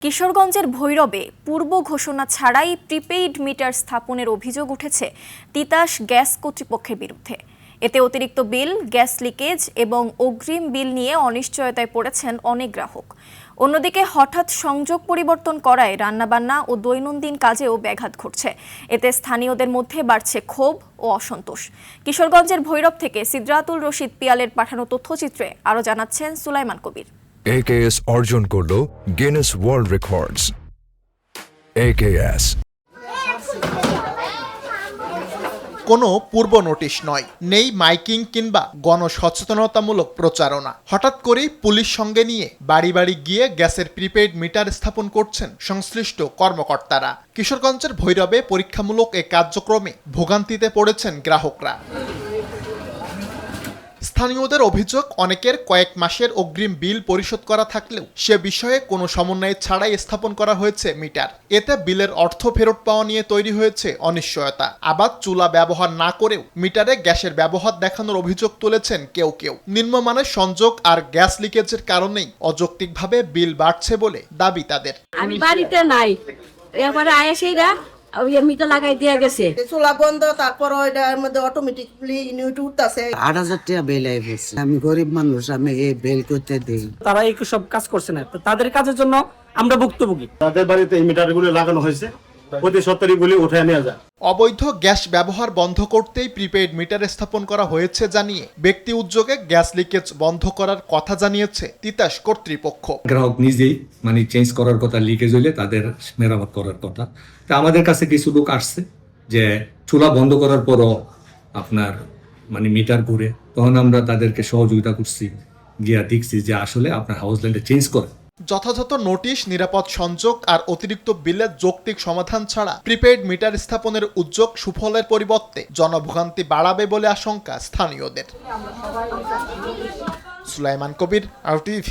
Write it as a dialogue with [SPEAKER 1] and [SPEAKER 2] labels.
[SPEAKER 1] কিশোরগঞ্জের ভৈরবে পূর্ব ঘোষণা ছাড়াই প্রিপেইড মিটার স্থাপনের অভিযোগ উঠেছে তিতাস গ্যাস কর্তৃপক্ষের বিরুদ্ধে। এতে অতিরিক্ত বিল, গ্যাস লিকেজ এবং অগ্রিম বিল নিয়ে অনিশ্চয়তায় পড়েছেন অনেক গ্রাহক। অন্যদিকে হঠাৎ সংযোগ পরিবর্তন করায় রান্নাবান্না ও দৈনন্দিন কাজেও ব্যাঘাত ঘটছে। এতে স্থানীয়দের মধ্যে বাড়ছে ক্ষোভ ও অসন্তোষ। কিশোরগঞ্জের ভৈরব থেকে সিদ্রাতুল রশিদ পিয়ালের পাঠানো তথ্যচিত্রে আরও জানাচ্ছেন সুলাইমান কবির।
[SPEAKER 2] AKS অর্জন করলো গিনেস ওয়ার্ল্ড রেকর্ডস। AKS
[SPEAKER 3] কোনো পূর্ব নোটিশ নয়, নেই মাইকিং কিংবা গণসচেতনতামূলক প্রচারণা। হঠাৎ করেই পুলিশ সঙ্গে নিয়ে বাড়ি বাড়ি গিয়ে গ্যাসের প্রিপেইড মিটার স্থাপন করছেন সংশ্লিষ্ট কর্মকর্তারা। কিশোরগঞ্জের ভৈরবে পরীক্ষামূলক এ কার্যক্রমে ভোগান্তিতে পড়েছেন গ্রাহকরা। স্থানীয়দের অভিযোগ, অনেকের কয়েক মাসের অগ্রিম বিল পরিশোধ করা থাকলেও সে বিষয়ে কোনো সমন্বয় ছাড়াই স্থাপন করা হয়েছে মিটার। এতে বিলের অর্থ ফেরত পাওয়া নিয়ে তৈরি হয়েছে অনিশ্চয়তা। আবার চুলা ব্যবহার না করেও মিটারে গ্যাসের ব্যবহার দেখানোর অভিযোগ তুলেছেন কেউ কেউ। নিম্নমানের সংযোগ আর গ্যাস লিকেজের কারণেই অযৌক্তিকভাবে বিল বাড়ছে বলে দাবি তাদের।
[SPEAKER 4] আমি বাড়িতে নাই, এবারে আয়েসেইরা মিটার লাগাই দিয়ে গেছে।
[SPEAKER 5] চুলা বন্ধ, তারপর ওইটার মধ্যে অটোমেটিকলি ইউনিট উঠতেছে।
[SPEAKER 6] ৮,০০০ টাকা বিল আইছে। আমি গরিব মানুষ, আমি এই বিল করতে দিই।
[SPEAKER 7] তারা এই সব কাজ করছে না, তাদের কাজের জন্য আমরা ভুক্তভোগী।
[SPEAKER 8] তাদের বাড়িতে এই মিটারগুলো লাগানো হয়েছে, প্রতি ৭০ গুলি উঠে নেওয়া যায়।
[SPEAKER 3] অবৈধ গ্যাস ব্যবহার বন্ধ করতেই প্রিপেইড মিটার স্থাপন করা হয়েছে জানিয়ে ব্যক্তি উদ্যোগে গ্যাস লিকেজ বন্ধ করার কথা জানিয়েছে তিতাস কর্তৃপক্ষ।
[SPEAKER 9] গ্রাহক নিজেই চেঞ্জ করার কথা, লিকেজ হইলে তাদের মেরামত করার কথা। তা আমাদের কাছে কিছু লোক আসছে যে চুলা বন্ধ করার পরও আপনার মিটার ঘুরে, তখন আমরা তাদেরকে সহযোগিতা করছি, গিয়া দেখছি যে আসলে আপনার হাউস লাইনটা চেঞ্জ করে।
[SPEAKER 3] যথাযথ নোটিশ, নিরাপদ সংযোগ আর অতিরিক্ত বিলের যৌক্তিক সমাধান ছাড়া প্রিপেইড মিটার স্থাপনের উদ্যোগ সুফলের পরিবর্তে জনভোগান্তি বাড়াবে বলে আশঙ্কা স্থানীয়দের। সুলাইমান কবির, RTV।